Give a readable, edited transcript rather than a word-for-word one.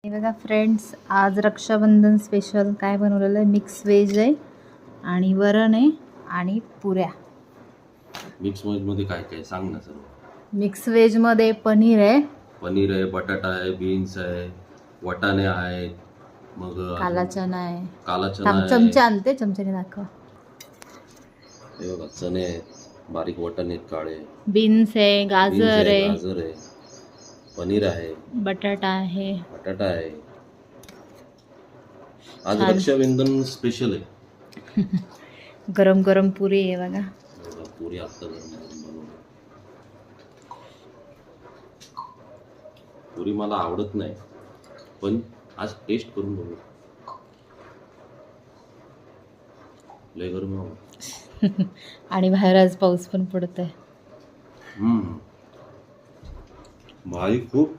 हे बघा फ्रेंड्स, आज रक्षाबंधन स्पेशल काय बनवलेलं आहे. मिक्स व्हेज आहे आणि वरण आहे आणि पुऱ्या. मिक्स व्हेज मध्ये काय काय सांग ना सर्व. मिक्स व्हेज मध्ये पनीर आहे, बटाटा आहे, बीन्स आहे, वाटाणे आहेत, मग काला चना आहे. काला चना थांब, आहे, चमचा आणते, चमच्याने दाखव. हे बघा चणे आहेत, बारीक वाटाणे आहेत काळे, बीन्स आहे, बीन्स गाजर आहे, आहे, गाजर आहे, पनीर आहे, बटाटा आहे. बटाटा आहे. आज छान. रक्षाबंधन स्पेशल आहे. गरम गरम पुरी आहे बघा. हे बघा, पुरी आत्ता गरम गरम बनवली. पुरी मला आवडत नाही, पण आज टेस्ट करून बघू. लय गरम आहे. आणि बाहेर आज पाऊस पण पडतोय. भाई खूप